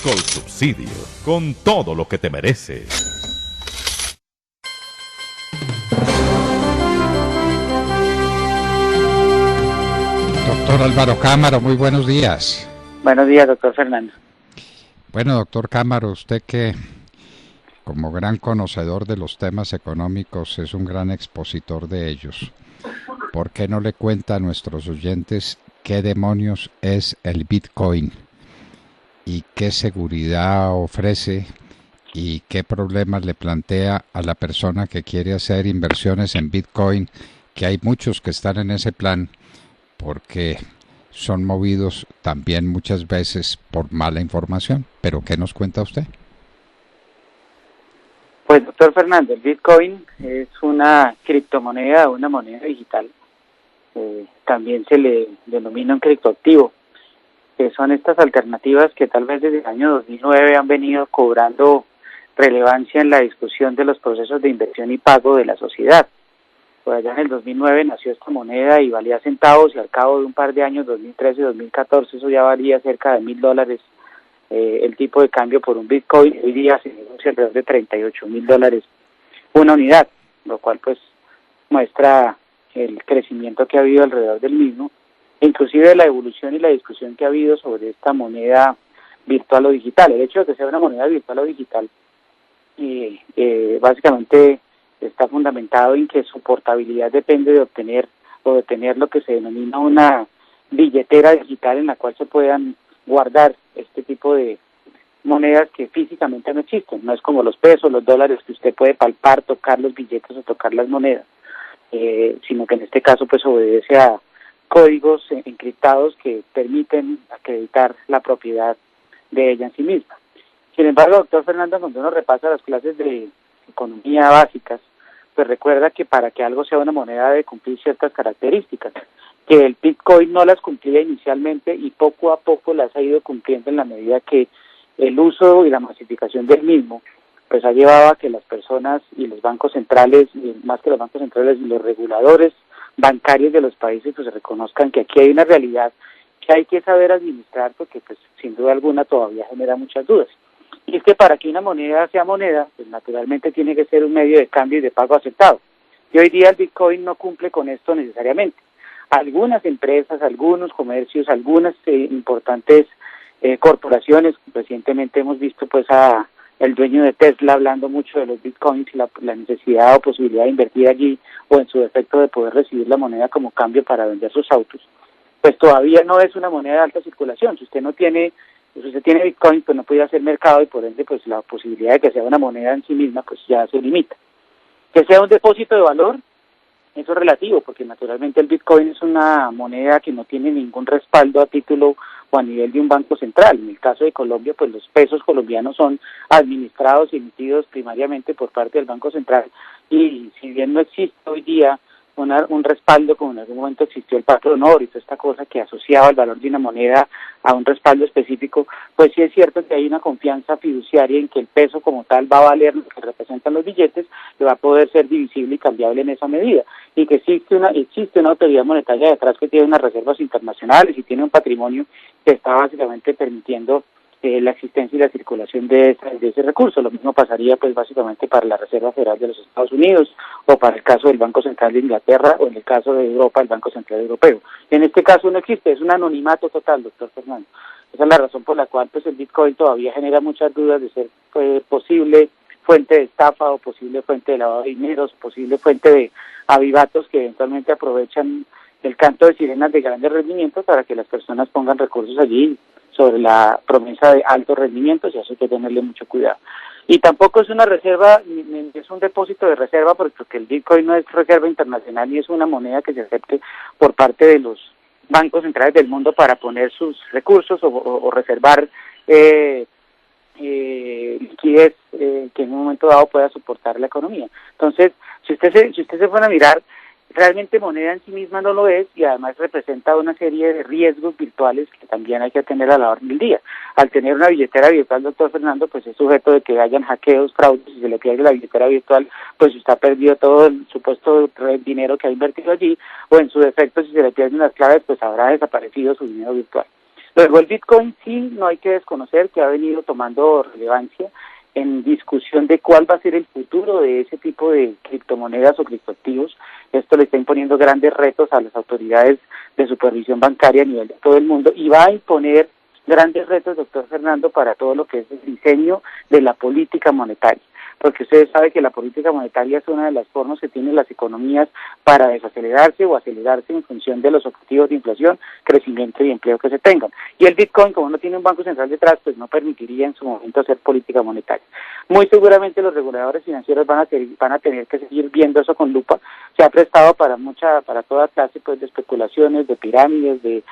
Colsubsidio, con todo lo que te mereces. Doctor Álvaro Cámara, muy buenos días. Buenos días, doctor Fernando. Bueno, doctor Cámara, usted que como gran conocedor de los temas económicos es un gran expositor de ellos, ¿por qué no le cuenta a nuestros oyentes qué demonios es el Bitcoin y qué seguridad ofrece y qué problemas le plantea a la persona que quiere hacer inversiones en Bitcoin, que hay muchos que están en ese plan porque son movidos también muchas veces por mala información? ¿Pero qué nos cuenta usted? Pues, doctor Fernando, el Bitcoin es una criptomoneda, una moneda digital. También se le denomina un criptoactivo, que son estas alternativas que tal vez desde el año 2009 han venido cobrando relevancia en la discusión de los procesos de inversión y pago de la sociedad. Por allá en el 2009 nació esta moneda y valía centavos, y al cabo de un par de años, 2013 y 2014, eso ya valía cerca de $1,000 el tipo de cambio por un Bitcoin. Hoy día se negocia alrededor de $38,000 una unidad, lo cual pues muestra el crecimiento que ha habido alrededor del mismo, inclusive la evolución y la discusión que ha habido sobre esta moneda virtual o digital. El hecho de que sea una moneda virtual o digital básicamente está fundamentado en que su portabilidad depende de obtener o de tener lo que se denomina una billetera digital en la cual se puedan guardar este tipo de monedas que físicamente no existen. No es como los pesos, los dólares, que usted puede palpar, tocar los billetes o tocar las monedas, sino que en este caso pues obedece a códigos encriptados que permiten acreditar la propiedad de ella en sí misma. Sin embargo, doctor Fernando, cuando uno repasa las clases de economía básicas, pues recuerda que para que algo sea una moneda debe cumplir ciertas características, que el Bitcoin no las cumplía inicialmente y poco a poco las ha ido cumpliendo en la medida que el uso y la masificación del mismo pues ha llevado a que las personas y los bancos centrales, y más que los bancos centrales, y los reguladores bancarios de los países pues reconozcan que aquí hay una realidad que hay que saber administrar, porque pues sin duda alguna todavía genera muchas dudas. Y es que para que una moneda sea moneda, pues naturalmente tiene que ser un medio de cambio y de pago aceptado. Y hoy día el Bitcoin no cumple con esto necesariamente. Algunas empresas, algunos comercios, algunas importantes corporaciones, recientemente hemos visto pues a el dueño de Tesla hablando mucho de los Bitcoins y la necesidad o posibilidad de invertir allí, o en su defecto de poder recibir la moneda como cambio para vender sus autos. Pues todavía no es una moneda de alta circulación. Si usted tiene Bitcoin, pues no puede hacer mercado, y por ende pues la posibilidad de que sea una moneda en sí misma pues ya se limita. Que sea un depósito de valor, eso es relativo, porque naturalmente el Bitcoin es una moneda que no tiene ningún respaldo a título o a nivel de un banco central. En el caso de Colombia, pues los pesos colombianos son administrados y emitidos primariamente por parte del Banco Central, y si bien no existe hoy día un respaldo como en algún momento existió el patrón oro y toda esta cosa que asociaba el valor de una moneda a un respaldo específico, pues sí es cierto que hay una confianza fiduciaria en que el peso como tal va a valer lo que representan los billetes, que va a poder ser divisible y cambiable en esa medida, y que existe una autoridad monetaria detrás que tiene unas reservas internacionales y tiene un patrimonio que está básicamente permitiendo la existencia y la circulación de ese recurso. Lo mismo pasaría pues básicamente para la Reserva Federal de los Estados Unidos, o para el caso del Banco Central de Inglaterra, o en el caso de Europa, el Banco Central Europeo. En este caso no existe, es un anonimato total, doctor Fernando. Esa es la razón por la cual pues el Bitcoin todavía genera muchas dudas de ser posible fuente de estafa, o posible fuente de lavado de dinero, o posible fuente de avivatos que eventualmente aprovechan el canto de sirenas de grandes rendimientos para que las personas pongan recursos allí sobre la promesa de altos rendimientos, y eso hay que tenerle mucho cuidado. Y tampoco es una reserva, es un depósito de reserva, porque el Bitcoin no es reserva internacional ni es una moneda que se acepte por parte de los bancos centrales del mundo para poner sus recursos o reservar liquidez que en un momento dado pueda soportar la economía. Entonces, si usted se pone a mirar, realmente moneda en sí misma no lo es, y además representa una serie de riesgos virtuales que también hay que tener a la orden del día. Al tener una billetera virtual, doctor Fernando, pues es sujeto de que hayan hackeos, fraudes. Si se le pierde la billetera virtual, pues usted ha perdido todo el supuesto dinero que ha invertido allí, o en su defecto, si se le pierden las claves, pues habrá desaparecido su dinero virtual. Luego el Bitcoin sí, no hay que desconocer que ha venido tomando relevancia en discusión de cuál va a ser el futuro de ese tipo de criptomonedas o criptoactivos. Esto le está imponiendo grandes retos a las autoridades de supervisión bancaria a nivel de todo el mundo y va a imponer grandes retos, doctor Fernando, para todo lo que es el diseño de la política monetaria. Porque ustedes saben que la política monetaria es una de las formas que tienen las economías para desacelerarse o acelerarse en función de los objetivos de inflación, crecimiento y empleo que se tengan. Y el Bitcoin, como no tiene un banco central detrás, pues no permitiría en su momento hacer política monetaria. Muy seguramente los reguladores financieros van a tener que seguir viendo eso con lupa. Se ha prestado para toda clase pues de especulaciones, de pirámides, de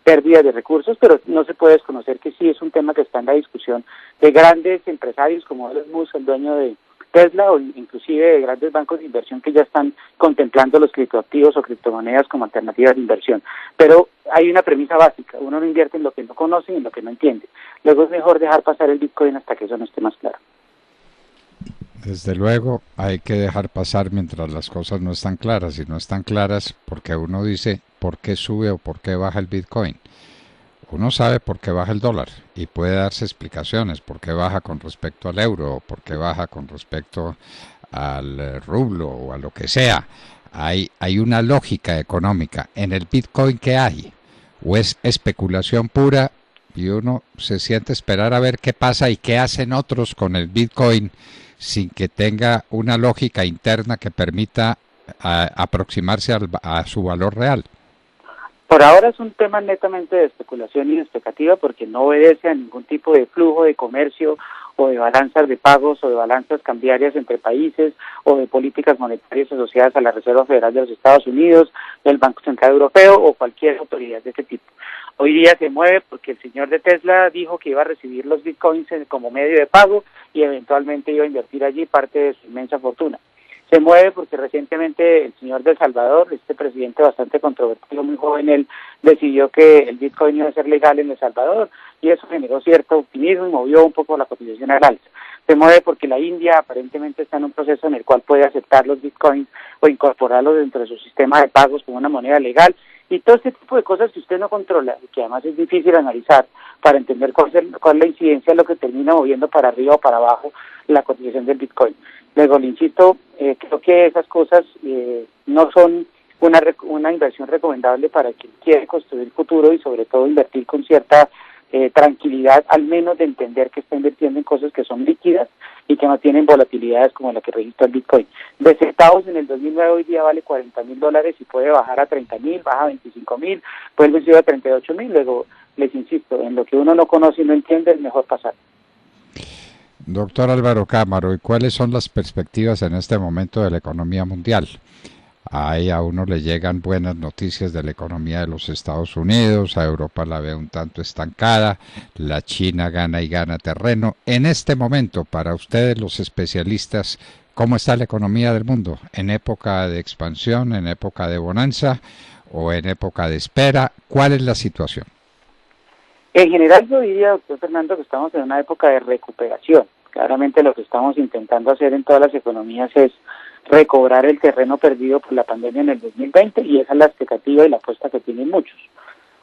pérdidas de recursos, pero no se puede desconocer que sí es un tema que está en la discusión de grandes empresarios como Elon Musk, el dueño de Tesla, o inclusive de grandes bancos de inversión que ya están contemplando los criptoactivos o criptomonedas como alternativas de inversión. Pero hay una premisa básica: uno no invierte en lo que no conoce y en lo que no entiende. Luego es mejor dejar pasar el Bitcoin hasta que eso no esté más claro. Desde luego hay que dejar pasar mientras las cosas no están claras. Si no están claras, porque uno dice por qué sube o por qué baja el Bitcoin. Uno sabe por qué baja el dólar y puede darse explicaciones, por qué baja con respecto al euro, o por qué baja con respecto al rublo o a lo que sea. Hay una lógica económica. En el Bitcoin, ¿qué hay? O es especulación pura y uno se siente esperar a ver qué pasa y qué hacen otros con el Bitcoin sin que tenga una lógica interna que permita aproximarse a su valor real. Por ahora es un tema netamente de especulación y de expectativa porque no obedece a ningún tipo de flujo de comercio o de balanzas de pagos o de balanzas cambiarias entre países o de políticas monetarias asociadas a la Reserva Federal de los Estados Unidos, el Banco Central Europeo o cualquier autoridad de este tipo. Hoy día se mueve porque el señor de Tesla dijo que iba a recibir los bitcoins como medio de pago y eventualmente iba a invertir allí parte de su inmensa fortuna. Se mueve porque recientemente el señor de El Salvador, este presidente bastante controvertido, muy joven, él decidió que el Bitcoin iba a ser legal en El Salvador y eso generó cierto optimismo y movió un poco la cotización al alza. Se mueve porque la India aparentemente está en un proceso en el cual puede aceptar los Bitcoins o incorporarlos dentro de su sistema de pagos como una moneda legal y todo este tipo de cosas que usted no controla y que además es difícil analizar para entender cuál es la incidencia de lo que termina moviendo para arriba o para abajo la cotización del Bitcoin. Luego, le insisto, creo que esas cosas no son una inversión recomendable para quien quiere construir futuro y sobre todo invertir con cierta tranquilidad, al menos de entender que está invirtiendo en cosas que son líquidas y que no tienen volatilidades como la que registra el Bitcoin. De centavos en el 2009 hoy día vale $40,000 y puede bajar a 30,000, baja a 25,000, puede subir a 38,000. Luego, les insisto, en lo que uno no conoce y no entiende es mejor pasar. Doctor Álvaro Cámaro, ¿y cuáles son las perspectivas en este momento de la economía mundial? Ahí a uno le llegan buenas noticias de la economía de los Estados Unidos, a Europa la ve un tanto estancada, la China gana y gana terreno. En este momento, para ustedes los especialistas, ¿cómo está la economía del mundo? ¿En época de expansión, en época de bonanza o en época de espera? ¿Cuál es la situación? En general yo diría, doctor Fernando, que estamos en una época de recuperación. Claramente lo que estamos intentando hacer en todas las economías es recobrar el terreno perdido por la pandemia en el 2020 y esa es la expectativa y la apuesta que tienen muchos.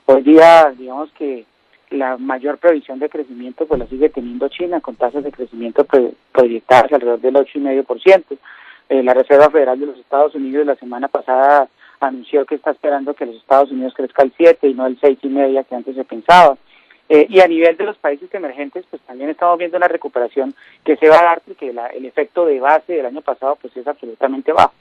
Hoy día, digamos que la mayor previsión de crecimiento pues la sigue teniendo China con tasas de crecimiento proyectadas alrededor del 8,5%. La Reserva Federal de los Estados Unidos la semana pasada anunció que está esperando que los Estados Unidos crezca el 7 y no el 6,5 que antes se pensaba. Y a nivel de los países emergentes, pues también estamos viendo una recuperación que se va a dar porque el efecto de base del año pasado pues es absolutamente bajo.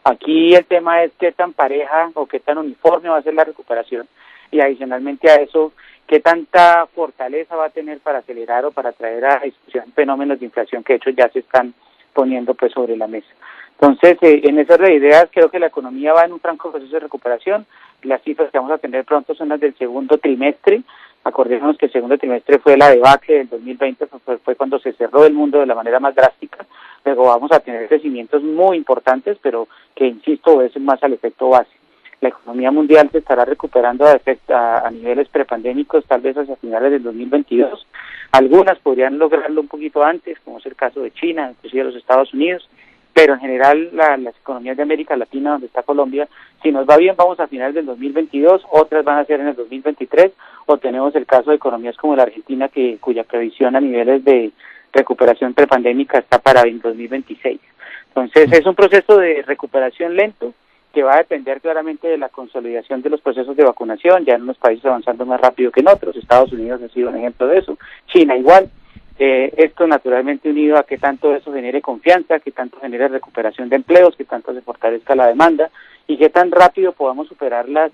Aquí el tema es qué tan pareja o qué tan uniforme va a ser la recuperación y adicionalmente a eso, qué tanta fortaleza va a tener para acelerar o para traer a discusión fenómenos de inflación que de hecho ya se están poniendo pues sobre la mesa. Entonces, en esas ideas creo que la economía va en un franco proceso de recuperación. Las cifras que vamos a tener pronto son las del segundo trimestre. Acordémonos que el segundo trimestre fue la debacle del 2020, fue cuando se cerró el mundo de la manera más drástica. Luego vamos a tener crecimientos muy importantes, pero que, insisto, obedecen más al efecto base. La economía mundial se estará recuperando a niveles prepandémicos tal vez hacia finales del 2022. Algunas podrían lograrlo un poquito antes, como es el caso de China, inclusive de los Estados Unidos, pero en general las economías de América Latina, donde está Colombia, si nos va bien vamos a finales del 2022, otras van a ser en el 2023, o tenemos el caso de economías como la Argentina, cuya previsión a niveles de recuperación prepandémica está para el 2026. Entonces es un proceso de recuperación lento, que va a depender claramente de la consolidación de los procesos de vacunación, ya en unos países avanzando más rápido que en otros. Estados Unidos ha sido un ejemplo de eso, China igual. Esto naturalmente unido a que tanto eso genere confianza, que tanto genere recuperación de empleos, que tanto se fortalezca la demanda y que tan rápido podamos superar las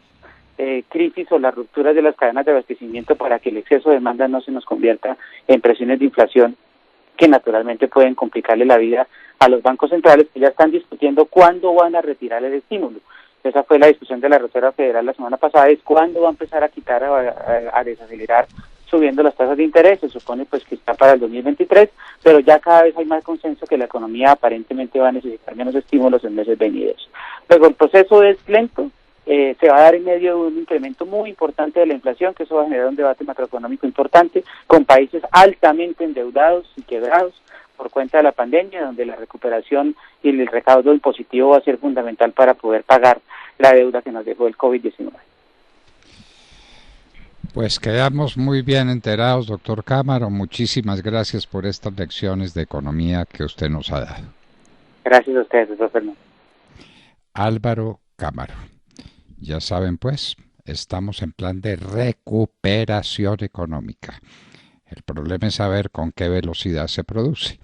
crisis o las rupturas de las cadenas de abastecimiento para que el exceso de demanda no se nos convierta en presiones de inflación que naturalmente pueden complicarle la vida a los bancos centrales, que ya están discutiendo cuándo van a retirar el estímulo. Esa fue la discusión de la Reserva Federal la semana pasada, es cuándo va a empezar a quitar, a desacelerar subiendo las tasas de interés. Se supone pues que está para el 2023, pero ya cada vez hay más consenso que la economía aparentemente va a necesitar menos estímulos en meses venideros. Luego el proceso es lento, se va a dar en medio de un incremento muy importante de la inflación, que eso va a generar un debate macroeconómico importante, con países altamente endeudados y quebrados por cuenta de la pandemia, donde la recuperación y el recaudo impositivo va a ser fundamental para poder pagar la deuda que nos dejó el COVID-19. Pues quedamos muy bien enterados, doctor Cámara. Muchísimas gracias por estas lecciones de economía que usted nos ha dado. Gracias a ustedes, doctor Fernando. Álvaro Cámara. Ya saben pues, estamos en plan de recuperación económica. El problema es saber con qué velocidad se produce.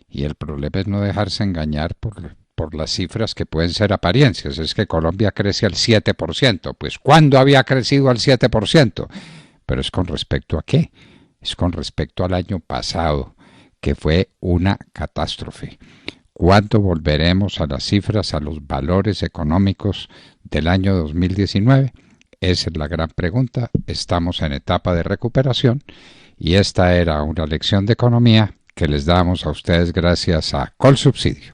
Y el problema es no dejarse engañar por las cifras que pueden ser apariencias. Es que Colombia crece al 7%. Pues ¿cuándo había crecido al 7%? Pero es con respecto a qué. Es con respecto al año pasado, que fue una catástrofe. ¿Cuándo volveremos a las cifras, a los valores económicos del año 2019? Esa es la gran pregunta. Estamos en etapa de recuperación y esta era una lección de economía que les damos a ustedes gracias a Colsubsidio.